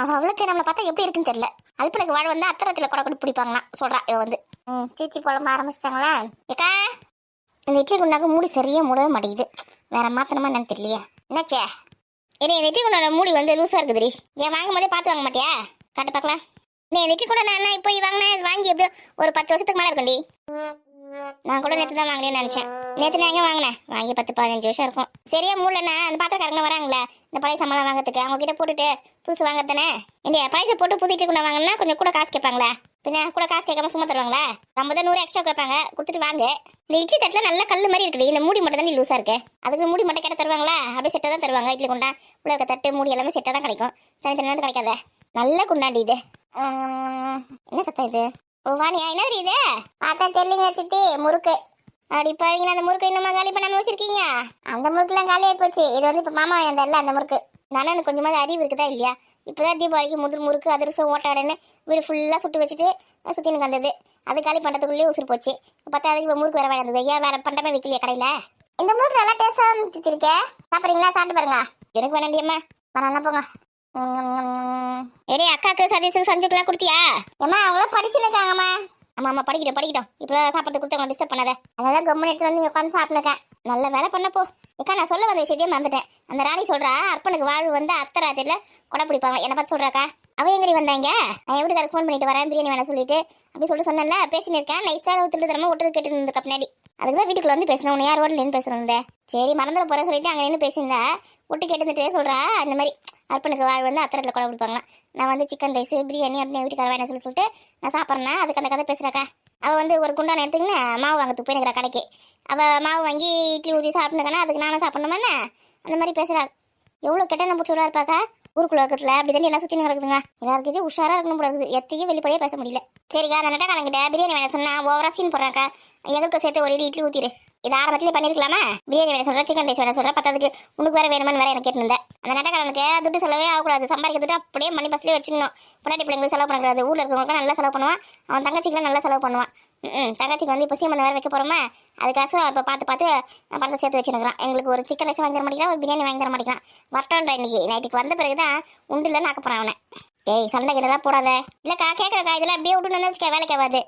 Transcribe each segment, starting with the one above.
அவளுக்கு நம்மளை பார்த்தா எப்படி இருக்குன்னு தெரியல. அல்பனுக்கு வாழ் வந்து அத்தரத்தில் கொடை கொடி பிடிப்பாங்களா சொல்றா இவ வந்து. சீத்தி புலம்ப ஆரம்பிச்சிட்டாங்களா? ஏக்கா இந்த இட்லி குண்டாக்கு மூடி சரியா மூடவே மாட்டேங்குது. வேற மாத்தணுமா என்னன்னு தெரியலையே. என்னாச்சே? ஏன்னா இந்த இட்லி குண்டான மூடி வந்து லூஸா இருக்குதுடி. ஏன் வாங்கும் போதே பார்த்து வாங்க மாட்டியா? காட்டு பார்க்கலாம். நீ இந்த இட்லி குண்டா நான் இப்போ வாங்கினேன், வாங்கி எப்படியோ ஒரு 10 வருஷத்துக்கு மேலே இருக்கும்டி. நான் கூட நேற்று தான் வாங்கினேன்னு நினச்சேன். நேற்று நான் எங்கே வாங்கினேன்? வாங்கி 10-15 வருஷம் இருக்கும். சரியா மூடலண்ணா அந்த பாத்திரக்காரங்க வராங்களே இந்த பழைய சம்பளம் வாங்கிறதுக்கு, அவங்க கிட்ட போட்டுட்டு புதுசு வாங்கத்தானே. இல்லையா பழைய போட்டு புது இட்லி குண்டா வாங்கினா கொஞ்சம் கூட காசு கேட்பாங்களே. பின்ன கூட காசு கேட்காம சும்மா தருவாங்களா? 50-100 எக்ஸ்ட்ரா கேட்பாங்க, கொடுத்துட்டு வாங்க. இந்த இட்லி தட்டில் நல்லா கல் மாதிரி இருக்குது. இந்த மூடி மட்டும் தான் லூஸாக இருக்கு. அதுக்கு மூடி மட்டும் கேட்ட தருவாங்களா? அப்படியே செட்டாக தான் தருவாங்க. இட்லி குண்டா உள்ள தட்டு மூடி எல்லாமே செட்டாக தான் கிடைக்கும். தனித்தனியாக கிடைக்காத. நல்ல குண்டாண்டி இது. என்ன சத்தம் இது? ஓ வாணியா, என்ன இது? பார்த்தா தெரியலங்க சித்தி, முறுக்கு. அப்படி பாருங்க, அந்த முறுக்கு இன்னுமா காலி பண்ணாம வச்சிருக்கீங்க? அந்த முறுக்குலாம் காலி ஆகி போச்சு. இது வந்து இப்போ மாமா வேண்டாம்ல அந்த முறுக்கு. நானும் எனக்கு கொஞ்சமாவது அறிவு இருக்குதா இல்லையா? இப்போதான் தீபாவளிக்கு முதல் முறுக்கு அதிரசம் ஓட்டாடன்னு வீடு ஃபுல்லாக சுட்டு வச்சுட்டு சுற்றி எனக்கு வந்தது. அது காலி பண்ணுறதுக்குள்ளேயே உசுறு போச்சு. பார்த்தா அதுக்கு இப்போ முறுக்கு வேற வேண்டாது. ஏன் வேற பண்டமே வைக்கலையா கடையில்? இந்த முறுக்கு நல்லா டேஸ்டாக இருக்கேன். சாப்பிட்றீங்களா? சாப்பிட்டு பாருங்க. எனக்கு வேணாண்டியம்மா, வேணா போங்க. ஏடி அக்காக்கு சதீஷுக்கு சஞ்சுக்கெல்லாம் கொடுத்தியா? ஏம்மா அவங்களும் படிச்சுருக்காங்கம்மா. ஆமாம்மா படிக்கிட்டோம். இப்போ சாப்பிட்றது கொடுத்து அவங்க டிஸ்டர்ப் பண்ணாத. அதெல்லாம் கம்மன் எடுத்து வந்து உட்காந்து சாப்பிட்டுருக்கேன். நல்ல வேலை பண்ணப்போ. ஏக்கா நான் சொல்ல வந்த விஷயத்தையே மறந்துட்டேன். அந்த ராணி சொல்கிறா அர்ப்பனுக்கு வாழ்வு வந்து அத்தராத்திரியில் கொடை பிடிப்பாங்க. என்னை பார்த்து சொல்கிறாக்கா? அவ எங்கடி வந்தாங்க? நான் எப்படி கரெக்ட் ஃபோன் பண்ணிட்டு வரேன் பிரியாணி வேணா சொல்லிட்டு அப்படி சொல்லிட்டு சொன்னேன்ல, பேசினு இருக்கேன். நைஸாக திட்டு தரமா ஒட்டு கேட்டு இருந்துக்க பின்னாடி. அதுக்கு தான் வீட்டுக்குள்ள வந்து பேசினேன். உன்னை யார் ரோட்டில் நின்று பேசுகிறேன். சரி மறந்துட போகிறேன் சொல்லிட்டு அங்கே நின்று பேசியிருந்தா ஒட்டு கேட்டுட்டு சொல்கிறா இந்த மாதிரி அர்ப்பனுக்கு வாழ் வந்து அத்தரத்தில் கொடை பிடிப்பாங்களா. நான் வந்து சிக்கன் ரைஸ் பிரியாணி அப்படின்னு வீட்டுக்கார வேணா சொல்லிட்டு நான் சாப்பிட்றேன். அதுக்கு அந்த கதை பேசுகிறாக்கா. அவள் வந்து ஒரு குண்டான எடுத்துக்கின்னு மாவு வாங்கிறதுக்கு போய் நிற்கிற கடைக்கு. அவள் மாவு வாங்கி இட்லி ஊற்றி சாப்பிட்டுருக்கானா, அதுக்கு நானும் சாப்பிட்ணுமாண்ணே அந்த மாதிரி பேசுகிறா. எவ்வளோ கெட்ட நம்ம பிடிச்சவளா இருப்பாக்கா. ஊருக்குள்ள இருக்கிறதுல அப்படி தானே எல்லாம் சுற்றி நடக்குதுங்க. எல்லாருக்கிட்டையும் உஷாராக இருக்கணும் போல இருக்குது. எத்தையும் வெளிப்படையாக பேச முடியல. சரிக்கா அந்த நட்டை கலங்கிட்ட பிரியாணி வேணா சொன்னா ஓவரா சீன் போடுறாக்கா. எங்களுக்கு சேர்த்து ஒரு இட்லி ஊற்றிடு. இது ஆரம்பத்திலே பண்ணிருக்கலாமா? பிரியாணி வேணா சொல்கிறேன், சிக்கன் ரைஸ் வேணா சொல்கிறேன், பத்ததுக்கு உனக்கு வேறு வேணுமான்னு வேறு எனக்கு கேட்டுருந்தேன். அந்த நட்டக்காரனுக்கு துட்டு செலவே ஆகக்கூடாது. சம்பாதிக்க துட்டு அப்படியே மணி பஸ்லேயே வச்சிடணும். பொன்னாடி பிள்ளைங்களுக்கு செலவு பண்ணக்கூடாது. ஊரில் இருக்கிறவங்களுக்கு நல்லா செலவு பண்ணுவான். அவன் தங்கச்சிக்கெலாம் நல்லா செலவு பண்ணுவான். தங்கச்சிக்கு வந்து இப்போ சீமந்தம் வேறு வைக்க போகிறோமா, அதுக்காக இப்போ பார்த்து பணத்தை சேர்த்து வச்சுருக்கிறான். எங்களுக்கு ஒரு சிக்கன் ரைஸ் வாங்கி தர மாட்டேங்கிறான், ஒரு பிரியாணி வாங்கி தர மாட்டேங்கிறான். வரட்டோன்ற இன்னைக்கு நைட்டுக்கு வந்த பிறகு தான் உண்டு இல்லைன்னு ஆக்க போகிறான் அவனை. ஏய் சண்டை கிட்டலாம் போடாத. இல்லைக்கா கேட்குறக்கா, இதெல்லாம் அப்படியே விட்டுன்னு வச்சுக்க வேலைக்கு ஆகாது.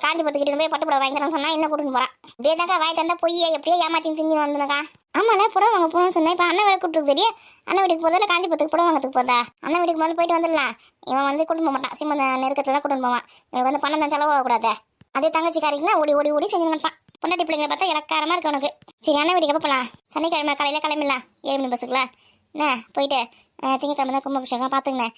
காஞ்சிபுரத்துக்கிட்ட போய் பட்டு புடவை வாங்கிக்கிறேன்னு சொன்னால் இன்னும் கூட்டின்னு போகிறான். அப்படியே தாக்கா வாய் தந்தா போய் எப்படியே ஏமாச்சின்னு திங்கி வந்துனக்கா. ஆமாம்ல புடவை வாங்க போகணும்னு சொன்னேன். இப்போ அண்ணன் வேலை கூப்பிட்டு தெரியும். அண்ணன் வீட்டுக்கு போதா இல்லை காஞ்சிபுரத்துக்கு புடவை வாங்கிறதுக்கு போதா? அண்ணன் வீட்டுக்கு முதல்ல போயிட்டு வந்துடலாம். இவன் வந்து கூட்டின்னு போக மாட்டான். சிம்மந்த நெருக்கத்தில் தான் கூட்டின்னு போவான். எனக்கு வந்து பணம் தான் செலவாகக்கூடாது. அதே தங்கச்சிக்காரிக்குன்னா ஓடி செஞ்சு நினைப்பான். பொண்டாட்டி பிள்ளைங்களை பார்த்தா இலக்காரமாக இருக்கு உனக்கு. சரி அண்ணன் வீட்டுக்கு எப்போ போகலாம்? சனிக்கிழமை காலையில் கிளம்பிடலாம். 7 மணி பஸ்ஸுக்குலாம் என்ன போயிட்டு திங்கக்கிழமை தான் கும்பாபிஷேகம் பார்த்துங்கண்ணே.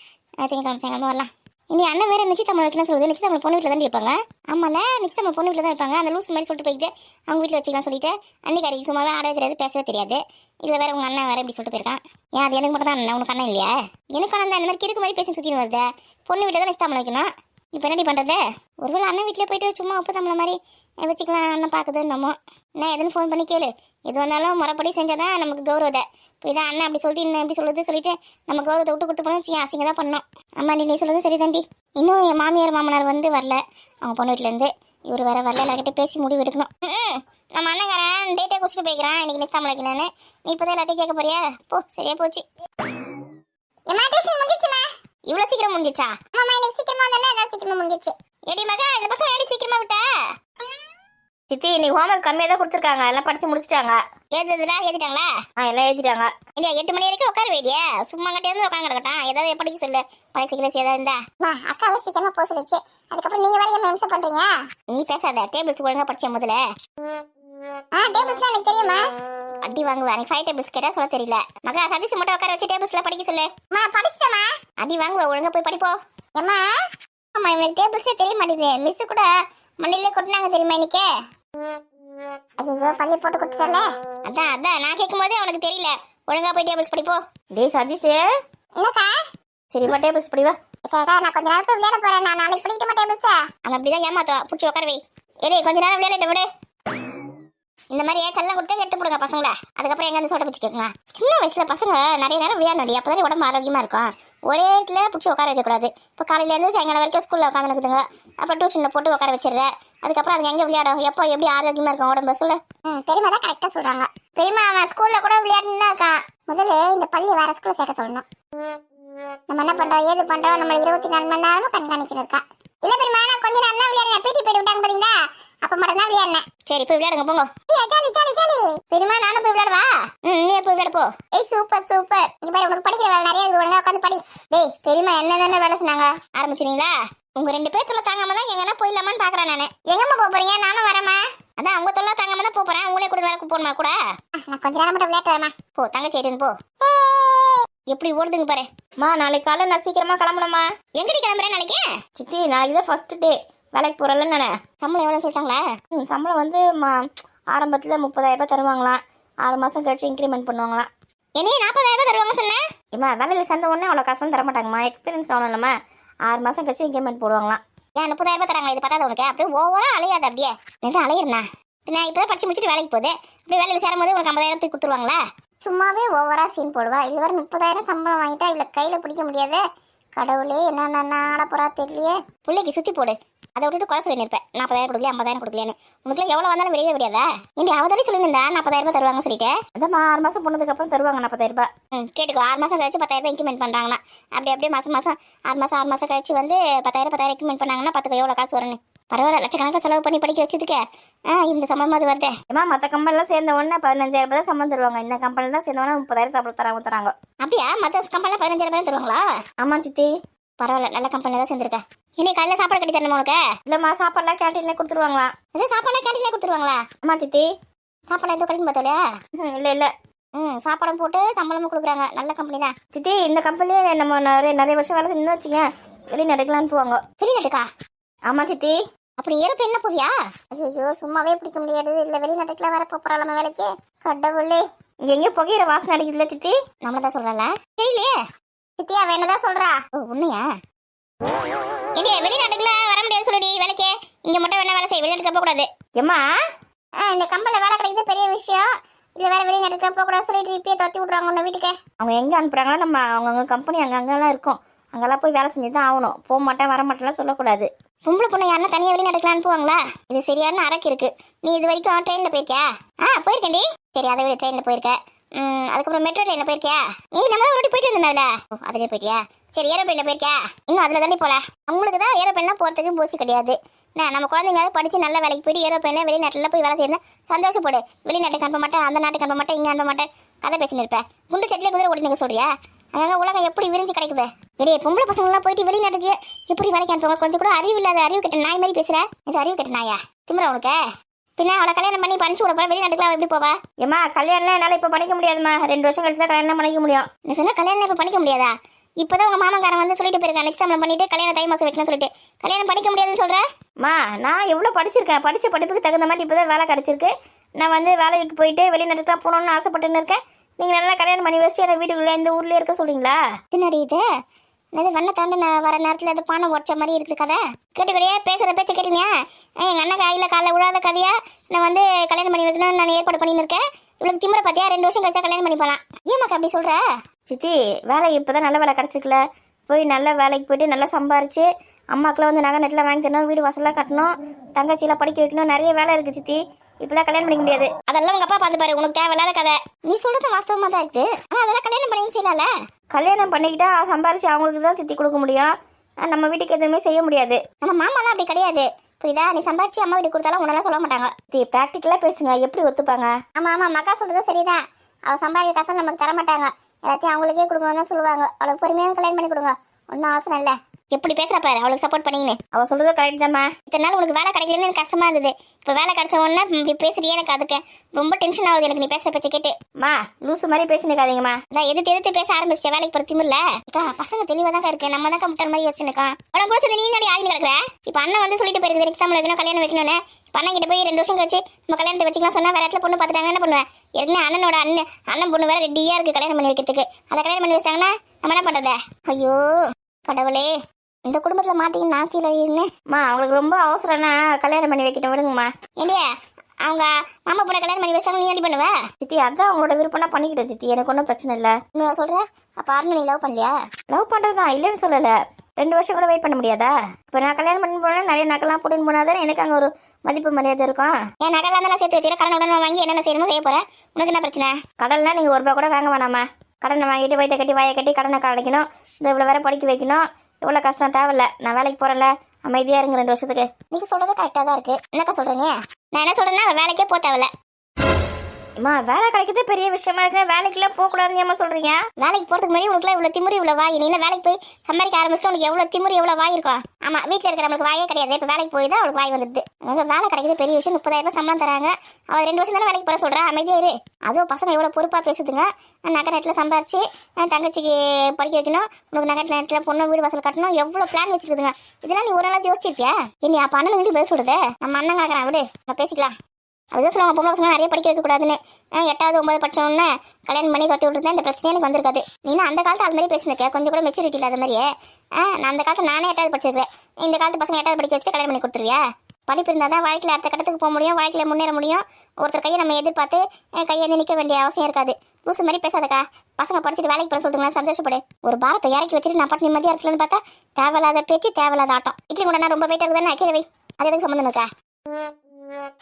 திங்கக்கிழமை சாயங்காலமாக வரலாம். இனி அண்ணன் வேறு நிச்சயத்தமிழ் வைக்கணும் சொல்லுது. நிச்சயத்தமிழ் பொண்ணு வீட்டில் தான் வைப்பாங்க. ஆமாம்ல நிச்சயத்தமிழ் பொண்ணு வீட்டில் தான் வைப்பாங்க. அந்த லூஸ் மாதிரி சொல்லிட்டு போயிட்டு அவங்க வீட்டில் வச்சுக்கலாம் சொல்லிட்டு அன்னிக்காரிக்கு சும்மாவே ஆடவே தெரியாது, பேசவே தெரியாது. இதில் வேறு உங்கள் அண்ணன் வேறு இப்படி சொல்லிட்டு போயிருக்கான். ஏன் அது எனக்கு மட்டும் தான் அண்ணன், உனக்கு அண்ணன் இல்லையா? எனக்கு அண்ணன் தான் இந்த மாதிரி கிறுக்கு மாதிரி பேசி சுற்றின்னு வருது. பொண்ணு வீட்டில் தான் நிச்சயத்தமிழ் வைக்கணும். இப்போ என்னடி பண்ணுறது? ஒருவேளை அண்ணன் வீட்டில் போயிட்டு சும்மா உப்பு தமிழ் மாதிரி வச்சுக்கலாம். அண்ணன் பார்க்குது நம்ம என்ன எதுன்னு ஃபோன் பண்ணி கேளு. எது வந்தாலும் முறைப்படி செஞ்சால் தான் நமக்கு கௌரவத்தை. இப்போ இதான் அண்ணன் அப்படி சொல்லிட்டு இன்னும் எப்படி சொல்லிட்டு நம்ம கௌரவத்தை விட்டு கொடுத்து போனோம் அசிங்க தான் பண்ணோம். ஆமாண்டி நீ சொல்லுறது சரி தாண்டி. இன்னும் என் மாமியார் மாமனார் வந்து வரல அவங்க பொண்ணு வீட்டிலேருந்து. இவர் வேறு வரல. எல்லார்கிட்ட பேசி முடிவு எடுக்கணும். நம்ம அண்ணங்காரன் டேட்டே குடிச்சிட்டு போய்க்கிறான். இன்னைக்கு நிச்சயம் வைக்கணும்னு. நீ இப்போ தான் எல்லாத்தையும் கேட்க போறியா? போ சரியா போச்சு. இவ்வளோ சீக்கிரம் முடிஞ்சிச்சா? ஆமாம் இன்னைக்கு சீக்கிரமா வந்தானே அதான் சீக்கிரமா முடிஞ்சிச்சு. ஏடி மகா இந்த பசங்க ஏடி சீக்கிரமா விட்டா? சித்தி நீ ஹோம்ஒர்க் கம்மியாக தான் கொடுத்துருக்காங்க. எல்லாம் படிச்சு முடிச்சிட்டாங்க. எழுதுலாம் எழுதிட்டாங்களா? எல்லாம் எழுதிட்டாங்க. இல்லையா 8 மணி வரைக்கும் உட்கார வேடிய சும்மா கட்டே இருந்து உட்காந்து கிடக்கட்டான். ஏதாவது படிக்க சொல்லு. பழைய கிளாஸ் ஏதாவது இருந்தா அக்காவை சீக்கிரமா போக சொல்லிச்சு. அதுக்கப்புறம் நீங்க வேற என்ன நிமிஷம் பண்றீங்க? நீ பேசாத. டேபிள்ஸ் ஒழுங்கா படிச்ச முதல்ல. டேபிள்ஸ் எனக்கு தெரியுமா? அடி வாங்குவேன். நீ 5 டேபிள்ஸ் கேட்டா சொல்ல தெரியல. மகா சதீஷ் மட்டும் உட்கார வச்சு டேபிள்ஸ்ல படிக்க சொல்லு. படிச்சிட்டமா? அடி வாங்குவேன். ஒழுங்கா போய் படிப்போ. ஏமா ஆமா இவனுக்கு டேபிள்ஸே தெரிய மாட்டேங்குது. மிஸ் கூட மண்ணிலே கொட்டினாங்க தெரியுமா இன்னைக்கு? ஐயோ பள்ளி போட்டு கொடுத்துட்டல. அதான் நான் கேட்கும் போதே உனக்கு தெரியல. ஒழுங்கா போய் டேபிள்ஸ் படிப்போ. டேய் சதீஷ் என்னக்கா? சரிப்பா டேபிள்ஸ் படிவா. நான் கொஞ்ச நேரம் விளையாட போறேன். நான் நாளைக்கு படிக்கட்டுமா டேபிள்ஸ்? அவன் அப்படிதான் ஏமாத்துவான். பிடிச்சி உட்கார வை. ஏடி கொஞ்ச நேரம் விளையாட விடு. இந்த மாதிரி செல்லம் கொடுத்து எடுத்து போடுங்க பசங்களை. அதுக்கப்புறம் எங்க சோட்டை பிடிச்சி கேட்குங்க. சின்ன வயசுல பசங்க நிறைய நேரம் விளையாடணும். அப்போதான் உடம்பு ஆரோக்கியமா இருக்கும். ஒரே இடத்துல பிடிச்சி உட்கார வைக்கக்கூடாது. இப்போ காலையிலேருந்து சாயங்காலம் வரைக்கும் ஸ்கூலில் உட்காந்துருக்குதுங்க. அப்புறம் டியூஷனில் போட்டு உட்கார வச்சிடுறேன். அதுக்கப்புறம் அதுக்கு எங்கே விளையாடும்? எப்போ எப்படி ஆரோக்கியமா இருக்கும் உடம்பு சொல்லு. பெரியமா தான் கரெக்டாக சொல்கிறாங்க. பெரியமா அவன் ஸ்கூலில் கூட விளையாடுன்னு தான் இருக்கான். முதல்ல இந்த பள்ளி வேற ஸ்கூலில் சேர்க்க சொல்லணும். நம்ம என்ன பண்றோம் ஏது பண்றோம் நம்ம 24 மணி நேரமும் கண்காணிச்சுட்டு இருக்கா. இல்ல பெரியமா நான் கொஞ்ச நேரம் தான் விளையாடுறேன். பீட்டி போயிட்டு விட்டாங்க பாத்தீங்களா, அப்ப மட்டும் தான் விளையாடுறேன். சரி போய் விளையாடுங்க போங்க. சரி சரி சரி பெரியமா நானும் போய் விளையாடுவா. நீ போய் விளையாடு போ. ஏய் சூப்பர் சூப்பர். இங்க பாரு உனக்கு படிக்கிற வேலை நிறைய இருக்கு, ஒழுங்கா உட்காந்து படி. டேய் பெரியமா என்ன வேலை சொன்னாங்க ஆரம்பிச்சிட்டீங்களா? உங்க 2 பேர் தொல்லை தாங்காம தான் எங்கன்னா போயிடலாமான்னு பாக்குறேன் நானு. எங்கம்மா போக போறீங்க? நானும் வரேம்மா. அதான் அவங்க தொல்லை தாங்காம தான் போறேன். உங்களே கூட வேலை போகணுமா கூட? நான் கொஞ்ச நேரம் மட்டும் விளையாட்டு வரேம்மா. போ தங்கச்சி ஏடுன்னு போ. எப்படி ஓடுதுங்க பாரு. நாளைக்கு காலைல நான் சீக்கிரமா கிளம்பணுமா? எங்கடி கிளம்புறேன் நாளைக்கு? சித்தி நாளைக்கு தான் ஃபர்ஸ்ட் டே வேலைக்கு போறேன்ல நானு. சம்பளம் எவ்வளவு சொல்லிட்டாங்களா? சம்பளம் வந்து ஆரம்பத்தில் 30,000 ரூபாய் தருவாங்களாம். 6 மாதம் கழிச்சு இன்க்ரிமெண்ட் பண்ணுவாங்களாம். என்னையே 40,000 ரூபாய் தருவாங்க சொன்னேன். ஏமா வேலையில் சேர்ந்த உடனே அவ்வளோ காசுலாம் தர மாட்டாங்கம்மா. எக்ஸ்பீரியன்ஸ் ஆகணும் இல்லைம்மா, 6 மாதம் கழிச்சு இன்க்ரிமெண்ட் போடுவாங்களாம். ஏன் 30,000 ரூபாய் தராங்க? இது பார்த்தா உனக்கு அப்படியே ஓவரா அலையாது. அப்படியே என்ன அலையிறனா? நான் இப்பதான் படிச்சு முடிச்சுட்டு வேலைக்கு போகுது. அப்படியே வேலையில் சேரும் போது உனக்கு 50,000 கொடுத்துருவாங்களா? சும்மாவே ஓவரா சீன் போடுவா. இது வரை 30,000 சம்பளம் வாங்கிட்டா இவ்வளோ கையில பிடிக்க முடியாது. கடவுளே என்ன ஆடப்போறா தெரியலையே. பிள்ளைக்கு சுத்தி போடு. அதை விட்டுட்டு குறை சொல்லி நிற்பேன். 40,000 கொடுக்கல 50,000 கொடுக்கலையான்னு. உனக்குலாம் எவ்வளோ வந்தாலும் வெளியே விடாதா? இங்கே அவதாலே சொல்லியிருந்தா 40,000 ரூபாய் தருவாங்க சொல்லிட்டு. அதான் 6 மாதம் போனதுக்கு அப்புறம் தருவாங்க 40,000 ரூபாய். கேட்டுக்கோ. 6 மாதம் கழிச்சு 10,000 ரூபாய் இன்க்ரிமெண்ட் பண்ணுறாங்கன்னா அப்படியே மாதம் 6 மாதம் கழிச்சு வந்து 10,000 இன்க்ரிமெண்ட் பண்ணாங்கன்னா பார்த்துக்கோ எவ்வளோ காசு வரும்னு. பரவாயில்ல, லட்சக்கணக்கில் செலவு பண்ணி படிக்க வச்சதுக்கு இந்த சம்பளம் அது வருது. ஏமா மற்ற கம்பெனிலாம் சேர்ந்த உடனே 15,000 ரூபாய் தான் சம்பளம் தருவாங்க. இந்த கம்பெனில தான் சேர்ந்த உடனே 30,000 சம்பளம் தராங்க. அப்படியா? மற்ற கம்பெனியில் 15,000 ரூபாய் தருவாங்களா? ஆமா சித்தி. பரவாயில்ல, நல்ல கம்பெனியில் தான் சேர்ந்துருக்க. இன்னைக்கு காலையில் சாப்பாடு கட்டி தரணுமா உனக்கு? இல்லைம்மா சாப்பாடுலாம் கேன்டீன்லேயே கொடுத்துருவாங்களா? இது சாப்பாடு கேன்டீன்லேயே கொடுத்துருவாங்களா? ஆமா சித்தி. சாப்பாடு எதுவும் கிடைக்கும் பார்த்தோலையா? இல்லை சாப்பாடும் போட்டு சம்பளமும் கொடுக்குறாங்க. நல்ல கம்பெனி தான் சித்தி. இந்த கம்பெனிலே நம்ம நிறைய வருஷம் வேலை செஞ்சு வச்சுக்கேன், வெளிநாட்டுக்கெல்லாம் போவாங்க. வெளிநாட்டுக்கா? ஆமா சித்தி. அப்படி ஏறப்ப என்ன போதியா? ஐயோ சும்மாவே பிடிக்க முடியாது. இல்லை வெளிநாட்டுக்குலாம் வர போறாளாம வேலைக்கு. கடவுளே, இங்க எங்கேயும் புகையிற வாசனை அடிக்குதுல்ல சித்தி? நம்மளதான் சொல்றாள தெரியலையே. சித்தி அவ என்னதான் சொல்றா? ஓ உண்மையா? இங்கே வெளிநாட்டுக்குள்ள வர முடியாது சொல்லுடி வேலைக்கு. இங்க மட்டும் வேணா வேலை செய்ய, வெளிநாட்டுக்கு போக கூடாது. ஏம்மா இந்த கம்பெனில வேலை கிடைக்கிறது பெரிய விஷயம். இல்ல வேற வெளிநாட்டுக்கு போக கூடாது சொல்லிட்டு இப்பயே தத்தி விட்றாங்க உன்ன வீட்டுக்கு. அவங்க எங்க அனுப்புறாங்களோ நம்ம அவங்க கம்பெனி அங்கெல்லாம் இருக்கும், அங்கெல்லாம் போய் வேலை செஞ்சு தான் ஆகணும். போக மாட்டேன் வர மாட்டேன்லாம் சொல்லக்கூடாது. பொம்பளை பொண்ணு யாருன்னா தனியாக வெளிநாட்டுக்குலாம் அனுப்புவாங்களா? இது சரியான அரக்கு இருக்கு. நீ இது வரைக்கும் ட்ரெயினில் போயிருக்கியா? போயிருக்கேன்டி. சரி அதை விட ட்ரெயினில் போயிருக்க. அதுக்கப்புறம் மெட்ரோ ட்ரெயினில் போயிருக்கியா? நம்ம தான் ஒரு போயிட்டு வந்தோம் அதில். அதுலேயே போயிருக்கியா? சரி ஏரோப்ளைனில் போயிருக்கியா? இன்னும் அதில் தாண்டி போகல. அவங்களுக்கு தான் ஏரோப்ளைன்லாம் போகிறதுக்கு போச்சு கிடையாது. நம்ம குழந்தைங்க படித்து நல்ல வேலைக்கு போயிட்டு ஏரோப்ளைனில் வெளிநாட்டில் போய் வேலை செய்யணும். சந்தோஷப்படு. வெளிநாட்டுக்கு அனுப்ப மாட்டேன், அந்த நாட்டுக்கு அனுப்ப மாட்டேன், இங்கே அனுப்ப மாட்டேன், கதை பேசின்னு இருப்பேன். குண்டு சட்டிலே குதிரை ஓடினு சொல்றியா? அங்கே உலகம் எப்படி விரிஞ்சு கிடைக்குது? இடையே பொம்பளை பசங்களாம் போயிட்டு வெளிநாட்டுக்கு எப்படி வேலைக்கு அனுப்புவாங்க? கொஞ்சம் கூட அறிவு இல்லாத அறிவு கட்ட நாய் மாதிரி பேசுற. இது அறிவு கட்ட நாயா? திமிரா உனக்கு? பின்ன அவளை கல்யாணம் பண்ணி பணிச்சு விட போற, வெளிநாட்டுக்குலாம் எப்படி போவா? ஏமா கல்யாணம்லாம் என்னால் இப்போ பண்ணிக்க முடியாதுமா. 2 வருஷம் கழிச்சு தான் கல்யாணம் பண்ணிக்க முடியும். நீ சொன்னா கல்யாணம் இப்போ பண்ணிக்க முடியாதா? இப்போதான் உங்க மாமக்காரன் வந்து சொல்லிட்டு போயிருக்கான் நிச்சயம் பண்ணிட்டு கல்யாணம் தை மாசம் வைக்கணும்னு சொல்லிட்டு. கல்யாணம் பண்ணிக்க முடியாதுன்னு சொல்ற? நான் எவ்வளோ படிச்சிருக்கேன், படித்த படிப்புக்கு தகுந்த மாதிரி இப்போ தான் வேலை கிடச்சிருக்கு. நான் வந்து வேலைக்கு போயிட்டு வெளிநாட்டுக்கு தான் போகணுன்னு ஆசைப்பட்டுன்னு இருக்கேன். நீங்கள் நல்லா கல்யாணம் பண்ணி வச்சு என்ன வீட்டுக்குள்ளே இந்த ஊர்லேயே இருக்க சொல்கிறீங்களா? பின்னாடி இது என்னது வண்ண தாண்டு நான் வர நேரத்தில் அது பானை உடச்ச மாதிரி இருக்குது கதை. கேட்டுக்கடியே பேசுகிற பேச்சை கேட்டுனியா? எங்கள் அண்ணன் கையில் காலைல விழாத கதையா? நான் வந்து கல்யாணம் பண்ணி வைக்கணும்னு நான் ஏற்பாடு பண்ணின்னு இருக்கேன். இவளுக்கு திமிர பார்த்தியா? 2 வருஷம் கழிச்சா கல்யாணம் பண்ணி போகலாம். ஏமாக்கா அப்படி சொல்கிற? சித்தி வேலை இப்போ தான் நல்ல வேலை கிடச்சிக்கல. போய் நல்ல வேலைக்கு போயிட்டு நல்லா சம்பாரிச்சு அம்மாக்கெலாம் வந்து நகை நெட்டில் வாங்கி தரணும், வீடு வாசலாம் கட்டணும், தங்கச்சியெல்லாம் படிக்க வைக்கணும், நிறைய வேலை இருக்குது சித்தி. இப்பெல்லாம் கல்யாணம் பண்ணிக்க முடியாது. அதெல்லாம் உங்க அப்பா பார்த்து பாரு, உனக்கு தேவையில்லாத கதை. நீ சொல்றது வாஸ்தவமா தான் இருக்குது. ஆனால் அதெல்லாம் கல்யாணம் பண்ணி செய்யலாம்ல? கல்யாணம் பண்ணிக்கிட்டா சம்பாரிச்சு அவங்களுக்கு தான் சித்தி கொடுக்க முடியும். நம்ம வீட்டுக்கு எதுவுமே செய்ய முடியாது. நம்ம மாமாலாம் அப்படி கிடையாது, புரியுதா? நீ சம்பாரிச்சு அம்மா வீட்டுக்கு கொடுத்தாலும் உன்னெல்லாம் சொல்ல மாட்டாங்க. ப்ராக்டிக்கலாக பேசுங்க, எப்படி ஒத்துப்பாங்க? ஆமாம் மக்கா சொல்றது சரிதான். அவள் சம்பாதிக்க காசை நமக்கு தர மாட்டாங்க, எல்லாத்தையும் அவங்களுக்கே கொடுக்கணும் தான் சொல்லுவாங்க. அவளுக்கு பொறுமையாக கல்யாணம் பண்ணி கொடுங்க, ஒன்றும் அவசரம் இல்லை. எப்படி பேசுற பாரு, அவளுக்கு சப்போர்ட் பண்ணிங்கன்னு. அவள் சொல்றது கரெக்ட் தாம்மா. இத்தனை நாள் உனக்கு வேலை கிடைக்கலன்னு எனக்கு கஷ்டமா இருந்தது. இப்போ வேலை கிடைச்ச உடனே இப்படி பேசுறியே, எனக்கு அதுக்கு ரொம்ப டென்ஷன் ஆகுது எனக்கு நீ பேசுற பேச்சை கேட்டு. லூசு மாதிரி பேசினுக்காதீங்கம்மா. நான் எதிர்த்து பேச ஆரம்பிச்ச வேலைக்கு போகிற திமில்ல பசங்க தெளிவாக தான் இருக்கு. நம்ம தான் முட்டல் மாதிரி யோசிச்சுருக்கான். உனக்கு கூட சேர்ந்து நீ நாடி ஆடி கிடக்குற. இப்போ அண்ணன் வந்து சொல்லிட்டு போயிருக்குது எனக்கு தமிழ் வைக்கணும், கல்யாணம் வைக்கணும்னு. இப்போ அண்ணன் கிட்ட போய் 2 வருஷம் கழிச்சு நம்ம கல்யாணத்தை வச்சுக்கலாம் சொன்னா வேற இடத்துல பொண்ணு பார்த்துட்டாங்க என்ன பண்ணுவேன்? ஏற்கனவே அண்ணனோட அண்ணன் பொண்ணு வேற ரெடியா இருக்கு கல்யாணம் பண்ணி வைக்கிறதுக்கு. அதை கல்யாணம் பண்ணி வச்சிட்டாங்கன்னா நம்ம என்ன பண்றது? ஐயோ கடவுளே, இந்த குடும்பத்தில் மாட்டிங்க நான் சீலம்மா. அவங்களுக்கு ரொம்ப அவசரம்னா கல்யாணம் பண்ணி வைக்கிட்ட விடுங்கம்மா. ஏண்டியா அவங்க மாமா பொண்ணை கல்யாணம் பண்ணி வச்சாங்க, நீ எப்படி பண்ணுவ? சித்தி அதான் அவங்களோட விருப்பம்னா பண்ணிக்கிட்டோம் சித்தி, எனக்கு ஒன்றும் பிரச்சனை இல்லை. நான் சொல்கிறேன். அப்போ அருண் நீ லவ் பண்ணலையா? லவ் பண்ணுறது தான் இல்லைன்னு சொல்லலை. 2 வருஷம் கூட வெயிட் பண்ண முடியாதா? இப்போ நான் கல்யாணம் பண்ணி போனால் நிறைய நகைலாம் போட்டுன்னு போனால் எனக்கு அங்கே ஒரு மதிப்பு மரியாதை இருக்கும். என் நகைலாம் தான் நான் சேர்த்து வச்சுக்கிறேன். கடன் உடனே வாங்கி என்னென்ன செய்யணுமோ செய்ய போகிறேன். உனக்கு என்ன பிரச்சனை? கடல்லாம் நீங்கள் 1 ரூபா கூட வாங்க வேணாமா. கடனை வாங்கிட்டு வயிற்ற கட்டி வாயை கட்டி கடனை அடைக்கணும். இந்த இவ்வளோ வேற படிக்க வைக்கணும். இவ்வளோ கஷ்டம் தேவையில்ல. நான் வேலைக்கு போகிறேன்ல, அமைதியாக இருங்க 2 வருஷத்துக்கு. நீங்க சொல்றது கரெக்டாக தான் இருக்கு. என்னக்கா சொல்றீங்க? நான் என்ன சொல்றேன்னா வேலைக்கே போக தேவையில்ல. அம்மா வேலை கிடைக்கிறதே பெரிய விஷயமா இருக்கு. வேலைக்கெல்லாம் போகக்கூடாதுன்னு ஏமா சொல்கிறீங்க? வேலைக்கு போறதுக்கு முன்னாடி உனக்குலாம் இவ்வளோ திமுறி இவ்வளோ வாய். நீ வேலைக்கு போய் சம்பாதிக்க ஆரம்பிச்சுட்டு உனக்கு எவ்வளோ திமுறி எவ்வளோ வாய் இருக்கும். ஆமா, வீட்டில் இருக்கிறவங்களுக்கு வாயே கிடையாது. இப்போ வேலைக்கு போய் தான் அவளுக்கு வாய் வந்துடுது. அங்கே வேலை கிடைக்கிறது பெரிய விஷயம். 30,000 சம்பளம் தராங்க. அவள் 2 வருஷம் தானே வேலைக்கு போற சொல்றா. அமைதியா இரு. அதுவும் பசங்க எவ்வளோ பொறுப்பா பேசுதுங்க. நகை நேரத்தில் சம்பாரிச்சு தங்கச்சிக்கு படிக்க வைக்கணும், உனக்கு நகை நேரத்தில் பொண்ணு வீடு வாசல் கட்டணும், எவ்வளோ பிளான் வச்சிருக்குதுங்க. இதெல்லாம் நீ ஒரு நாளாவது யோசிச்சிருப்பியா? இனி அப்போ அண்ணன் வீடு பதில் சொல்லுது. நம்ம அண்ணன் கிடக்கிறான் விடு, நம்ம பேசிக்கலாம். அதுதான் சொல்லுவாங்க பொம்பளை பசங்க நிறைய படிக்க வைக்கக்கூடாதுன்னு. 8வது 9 படிச்சோன்னே கல்யாணம் பண்ணி கத்தி விட்டுருந்தா இந்த பிரச்சனையே எனக்கு வந்திருக்காது. நீனா அந்த காலத்து அது மாதிரி பேசினிருக்க, கொஞ்சம் கூட மெச்சூரிட்டி இல்லாத மாதிரியே. நான் அந்த காலத்தில் நானே 8வது படிச்சிருக்கேன். இந்த காலத்து பசங்க 8வது படிக்க வச்சுட்டு கல்யாணம் பண்ணி கொடுத்துருவியா? படிப்பு இருந்தால் தான் வாழ்க்கையில் அடுத்த கட்டத்துக்கு போக முடியும், வாழ்க்கையில் முன்னேற முடியும். ஒருத்தர் கையை நம்ம எதிர்பார்த்து கையேந்து நிற்க வேண்டிய அவசியம் இருக்காது. லூசு மாதிரி பேசாதக்கா. பசங்க படிச்சுட்டு வேலைக்கு போட சொல்லுங்களா, சந்தோஷப்படு. ஒரு பாரத்தை இறக்கி வச்சுட்டு நான் பாட்டு நிம்மதியாக இருக்கலன்னு பார்த்தா தேவையில்லாத பேச்சு, தேவையில்லாத ஆட்டம். இட்லி கூட ரொம்ப வெயிட்டாக இருக்குதுன்னு கீழே வை. அது எதுக்கு சம்மந்தம் இருக்கா?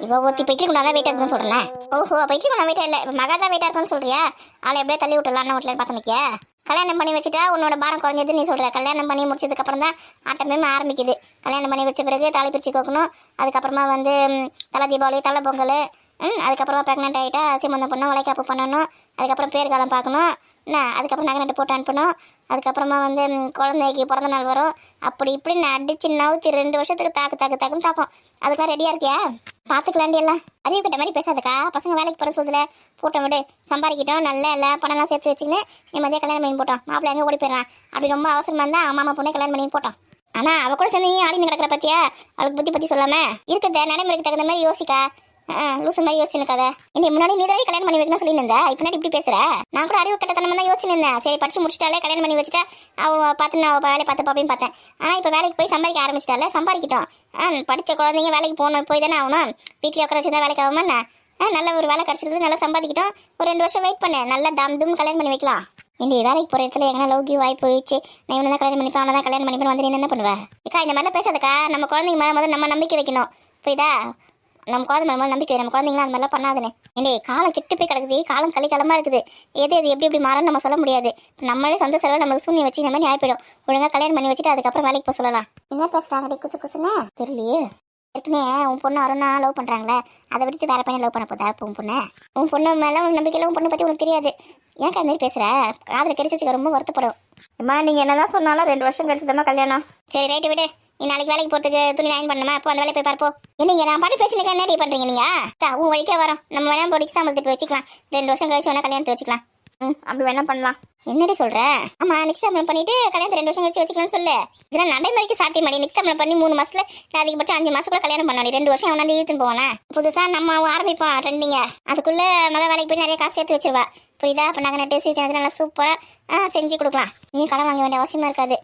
இப்போ ஒருத்தி இட்லி கொண்டா தான் வெயிட்டாக இருக்குன்னு சொல்கிறேன். ஓஹோ, அப்போ இட்லி கொண்டா வெயிட்டாக இல்லை, இப்போ மகா தான் வெயிட்டாக இருக்குன்னு சொல்கிறியா? அவளை எப்படியே தள்ளி விட்டுலாம் அண்ணன் வீட்டில் பார்த்து நிற்க. கல்யாணம் பண்ணி வச்சுட்டா உன்னோட பாரம் குறைஞ்சது நீ சொல்கிற. கல்யாணம் பண்ணி முடிச்சதுக்கப்புறம் தான் ஆட்டமே ஆரம்பிக்குது. கல்யாணம் பண்ணி வச்ச பிறகு தாலி பிரித்து கோக்கணும். அதுக்கப்புறமா வந்து தலை தீபாவளி, தலை பொங்கல், அதுக்கப்புறமா ப்ரெக்னென்ட் ஆகிட்டா சீமந்தம் பண்ணணும், வளைகாப்பு பண்ணணும். அதுக்கப்புறம் பேர் காலம் பார்க்கணும். என்ன, அதுக்கப்புறம் நகை நட்டு போட்டு அனுப்பணும். அதுக்கப்புறமா வந்து குழந்தைக்கு பிறந்த நாள் வரும். அப்படி இப்படி நான் அடிச்சு நவுத்தி 2 வருஷத்துக்கு தாக்குன்னு தாக்கும். அதுக்கெல்லாம் ரெடியாக இருக்கியா? பார்த்துக்கலாண்டி எல்லாம். அறிவு கட்ட மாதிரி பேசாதக்கா. பசங்க வேலைக்கு போகிற சொல்லுதுல, போட்டோம் விடு. சம்பாதிக்கிட்டோம், நல்ல இல்லை பணம்லாம் சேர்த்து வச்சுக்கின்னு நிம்மதியாக கல்யாணம் பண்ணி போட்டோம். மாப்பிள்ளை எங்கே ஓடி போயிடறான். அப்படி ரொம்ப அவசரமாக இருந்தால் அம்மா பொண்ணை கல்யாணம் பண்ணி போட்டோம். ஆனால் அவள் கூட சேர்ந்து ஆடினு கிடக்கிற பற்றியா? அவளுக்கு புத்தி சொல்லாமல் இருக்கிறத நடைமுறைக்கு தகுந்த மாதிரி யோசிக்கா. லூசு மாதிரி யோசிச்சுருக்காத. இன்னைக்கு முன்னாடி நீ தான் கல்யாணம் பண்ணி வைக்கணும் சொல்லியிருந்தா, இப்போ இப்படி பேசுற? நான் கூட அறிவு கட்டத்தனமா தான் யோசிச்சுருந்தேன். சரி படிச்சு முடிச்சிட்டாலே கல்யாணம் பண்ணி வச்சுட்டா அவள் பார்த்து நான் அவள் வேலையை பார்த்துப்பா அப்படின்னு பார்த்தேன். ஆனால் இப்போ வேலைக்கு போய் சம்பாதிக்க ஆரம்பிச்சிட்டாலே, சம்பாதிக்கிட்டோம். படித்த குழந்தைங்க வேலைக்கு போகணும், போய் தானே ஆகணும். வீட்டில் உட்கார வச்சு தான் வேலைக்கு ஆகாம என்ன? நல்ல ஒரு வேலை கிடச்சிருக்கு, நல்லா சம்பாதிக்கிட்டோம். ஒரு 2 வருஷம் வெயிட் பண்ணேன், நல்லா தம் கல்யாணம் பண்ணி வைக்கலாம். இன்றைய வேலைக்கு போகிற இடத்துல எங்கன்னா லவ்கி வாய் போயிடுச்சு, நான் இவனை தான் கல்யாணம் பண்ணிப்பேன், அவனை தான் கல்யாணம் பண்ணிப்பேன் வந்து நீ என்ன பண்ணுவேன்? அக்கா இந்த மாதிரிலாம் பேசாதக்கா. நம்ம குழந்தைங்க மேலே முதல்ல நம்ம நம்பிக்கை வைக்கணும், புரியுதா? நம்ம குழந்தை மேலே நம்பிக்கை, நம்ம குழந்தைங்களாம் அந்த மாதிரிலாம் பண்ணாதுன்னு. ஏண்டே காலம் கெட்டு போய் கிடக்குது, காலம் கலிக்காலமாக இருக்குது. எது எப்படி மாறும்னு நம்ம சொல்ல முடியாது. நம்மளே சொந்த செலவு நம்மளுக்கு சூன்யம் வச்சு இந்த மாதிரி ஆயிடும். ஒழுங்காக கல்யாணம் பண்ணி வச்சுட்டு அதுக்கப்புறம் வேலைக்கு போக சொல்லலாம். என்ன பேசுகிறாங்கடி குசுன்னு தெரியலையே. ஏற்கனவே உன் பொண்ணு அருணா லவ் பண்ணுறாங்களே, அதை விட்டுட்டு வேற பையன் லவ் பண்ண போதா? இப்போ உன் பொண்ணு மேலே உனக்கு நம்பிக்கையில் உன் பொண்ணை பற்றி உனக்கு தெரியாது. ஏன் அது மாதிரி பேசுகிற? காதில் கிடைச்சிச்சு ரொம்ப வருத்தப்படும். அம்மா நீங்கள் என்னதான் சொன்னாலும் 2 வருஷம் கழிச்சுதாம்மா கல்யாணம். சரி ரைட்டு விடு. நீ நாளைக்கு வேலைக்கு போகிறதுக்கு துணி லைன் பண்ணுமா? அப்போ அந்த வேலையை போய் பார்ப்போம். இல்லைங்க நான் பாட்டு பேசினேன். என்ன பண்ணுறீங்க நீங்கள்? உன் வழிக்கே வரோம். நம்ம வேணா பொடிச்சு தான் நம்மளுக்கு வச்சுக்கலாம். 2 வருஷம் கழிச்சு வேணா கல்யாணத்தை வச்சுக்கலாம். அப்படி வேணா பண்ணலாம். என்னடி சொல்ற? ஆமா, நிச்சயதார்த்தம் பண்ணிட்டு கல்யாணத்தை 2 வருஷம் கழிச்சு வச்சுக்கலாம்னு சொல்லு. இதெல்லாம் நடைமுறைக்கு சாத்தியமாடி. நிச்சயதார்த்தம் பண்ணி 3 மாசத்துல அதிகபட்சம் 5 மாசத்துக்குள்ள கல்யாணம் பண்ணாடி. 2 வருஷம் அவனாண்டி இழுத்துன்னு போவானே. புதுசா நம்ம ஆரம்பிப்போம் ட்ரெண்டிங்க. அதுக்குள்ள மக வேலைக்கு போய் நிறைய காசு சேர்த்து வச்சிருவா, புரியுதா? அப்போ நாங்கள் நட்டு சீச்சு நல்லா சூப்பராக செஞ்சு கொடுக்கலாம். நீ கடன் வாங்க வேண்டிய அவசியமா இருக்காது.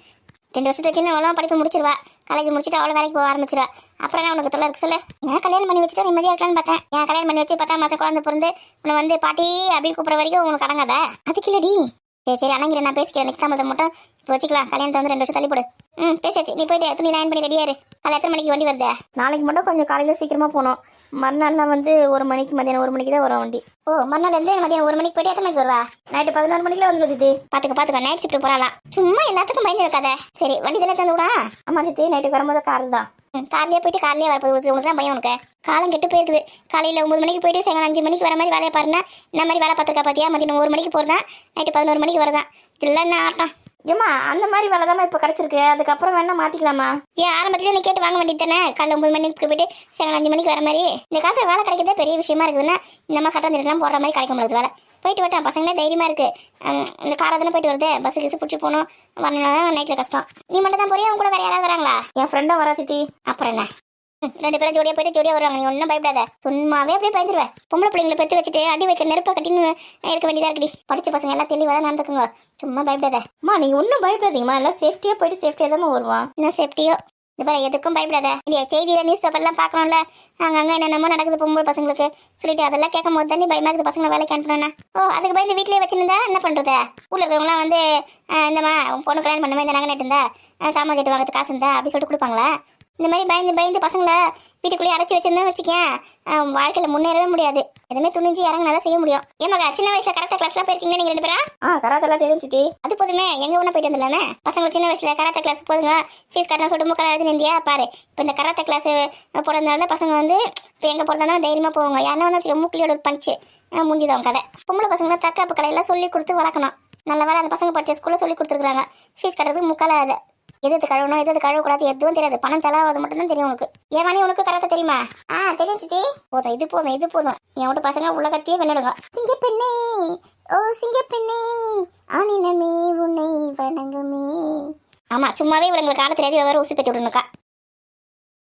2 வருஷத்துல சின்ன அவ்வளோ படிப்பு முடிச்சிருவா. காலேஜ் முடிச்சுட்டு அவ்வளோ வேலைக்கு போக ஆரம்பிச்சிருவா. அப்புறம் நான் உனக்கு தொல்லை இருக்கு சொல்லு. ஏன் கல்யாணம் பண்ணி வச்சுட்டு நிம்மதியாக இருக்கலான்னு பார்த்தேன். ஏன் கல்யாணம் பண்ணி வச்சு 10ஆம் மாதம் குழந்தை பிறந்து உன்னை வந்து பாட்டி அப்படின்னு கூப்பிட்ற வரைக்கும் உனக்கு அடங்காத. அதுக்கு இல்லடி. சரி அணங்கிற நான் பேசிக்கிறேன். நெக்ஸ்ட் தாமதம் மட்டும் இப்போ வச்சுக்கலாம். கல்யாணத்தை வந்து 2 வருஷம் தள்ளி போடு. பேசாச்சு. நீ போயிட்டு துணி லைன் பண்ணி ரெடியாரு. காலை எத்தனை மணிக்கு வண்டி வருது? நாளைக்கு மட்டும் கொஞ்சம் காலையில் சீக்கிரமாக போகணும். மறுநாள்லாம் வந்து 1 மணிக்கு, மதியானம் 1 மணிக்கு தான் வரும் வண்டி. ஓ, மறுநாள் வந்து மதியம் 1 மணிக்கு போயிட்டு எத்தனை மணிக்கு வருவா? நைட்டு 11 மணிக்கெலாம் வந்துடும் சித்தி. பார்த்துக்க நைட் ஷிஃப்ட் போகலாம். சும்மா எல்லாத்துக்கும் பயந்து இருக்காத. சரி வண்டி தானே தந்து விடா. ஆமாம் சித்தி, நைட்டுக்கு வரும்போது கார் தான். கார்லேயே போயிட்டு கார்லேயே வரப்போகுது. உனக்கு தான் பயம். உனக்கு காலம் கெட்டு போயிருக்குது. காலையில் 9 மணிக்கு போயிட்டு சாயங்காலம் 5 மணிக்கு வர மாதிரி வேலையை பாருன்னா இந்த மாதிரி வேலை பார்த்துருக்கா பார்த்தியா? மதியம் 1 மணிக்கு போகிறதா, நைட்டு 11 மணிக்கு வரதான். இதெல்லாம் என்ன ஆட்டம்? ஏம்மா அந்த மாதிரி வேலை தான் இப்போ கிடச்சிருக்கு. அதுக்கப்புறம் வேணா மாற்றிக்கலாமா? ஏன் ஆரம்பத்தில் நீ கேட்டு வாங்க வேண்டியது தானே? காலைல 9 மணிக்கு போயிட்டு சாயங்காலம் 5 மணிக்கு வர மாதிரி. இந்த காலத்தில் வேலை கிடைக்கிறதே பெரிய விஷயமா இருக்குதுன்னா இந்த மாதிரி சட்டம் திட்டம்லாம் போடுற மாதிரி கிடைக்க முடியாது. வேலை போயிட்டு வரட்டான். பசங்களே தைரியமாக இருக்குது. இந்த காரை தானே போயிட்டு வருது. பஸ்ஸு கிசு பிடிச்சி போகணும் வரணும்னா தான் நைட்டில் கஷ்டம். நீ மட்டும் தான் போறியா? அவங்க கூட வேறு யாராவது வராங்களா? என் ஃப்ரெண்டும் வரா சித்தி. அப்புறம் என்ன, 2 பேரும் ஜோடியாக போயிட்டு ஜோடியாக வருவாங்க. நீ ஒன்றும் பயப்படாத. சும்மாவே அப்படியே பயந்துருவேன். பொம்பளை பிள்ளைங்களை பெற்று வச்சுட்டு அடி வைக்க நெருப்பை கட்டின்னு இருக்க வேண்டியதாக இருக்குடி. படித்த பசங்க எல்லாம் தெளிவாக தான் நடந்துக்குங்க. சும்மா பயப்படாத. அம்மா நீங்கள் ஒன்றும் பயப்படாதீங்கம்மா. எல்லாம் சேஃப்டியாக போயிட்டு சேஃப்டியாக தான் வருவான். என்ன சேஃப்டியோ? இது பாரு, எதுக்கும் பயப்படாத. இல்லையா செய்தியில் நியூஸ் பேப்பர்லாம் பார்க்குறோம்ல, அங்கங்கே என்னென்னமோ நடக்குது பொம்பளை பசங்களுக்கு சொல்லிட்டு அதெல்லாம் கேட்கும் போது தான் நீ பயமாக இருக்குது. பசங்களை வேலைக்கு அனுப்பணும்னா அதுக்கு பயந்து வீட்டிலேயே வச்சுருந்தா என்ன பண்ணுறது? ஊரில் இருக்கிறவங்களாம் வந்து இந்தம்மா உன் பொண்ணு கல்யாணம் பண்ணுமா, இந்த நகை நட்டு இருந்தா சாமான் கேட்டு வாங்கிறது காசு இருந்தா அப்படி சொல்லிட்டு கொடுப்பாங்களா? இந்த மாதிரி பயந்து பயந்து பசங்களை வீட்டுக்குள்ளேயே அடைச்சி வச்சிருந்தோம்னு வச்சுக்கேன் வாழ்க்கையில் முன்னேறவே முடியாது. எதுவுமே துணிஞ்சு இறங்கினா தான் செய்ய முடியும். ஏமாக்கா சின்ன வயசுல கராத்தே கிளாஸ்லாம் போயிருக்கீங்க நீங்க 2 பேரா? கராத்தெல்லாம் தெரியும் சித்தி. அது போதுமே, எங்க ஒன்றா போயிட்டு வந்துடலாமே. பசங்க சின்ன வயசுல கராத்தே கிளாஸ் போதுங்க, ஃபீஸ் கட்டணம் சொல்லிட்டு முக்கால் எழுதி நிந்தியா பாரு. இப்போ இந்த கராத்தே கிளாஸ் போடுறதுனால தான் பசங்க வந்து இப்போ எங்கே போகிறதாலும் தைரியமாக போவாங்க. யாருன்னா வந்து வச்சுக்க மூக்கிலியோட ஒரு பஞ்சு முடிஞ்சுதான் கதை. பொம்பளை பசங்க தற்காப்பு கலையெல்லாம் சொல்லி கொடுத்து வளர்க்கணும். நல்ல வேலை அந்த பசங்க படிச்ச ஸ்கூலில் சொல்லி கொடுத்துருக்காங்க. ஃபீஸ் கட்டுறதுக்கு முக்கால் ஆகுது. எது கழுவணும் எது கழுவக்கூடாது எதுவும் தெரியாது. பணம் செலவாது மட்டும் தான் தெரியும் உனக்கு. ஏவானி உனக்கு கராத்தே தெரியுமா? தெரியும் சித்தி. போதும் இது போதும் இது போதும். என் விட்டு பசங்க உலகத்தையே வெண்ணிடுங்க. சிங்கப்பெண்ணே ஓ சிங்கப்பெண்ணே ஆனினமே உன்னை வணங்குமே. ஆமா சும்மாவே இவங்களுக்கு காலத்துல வேற ஊசி பெற்று விடணுக்கா.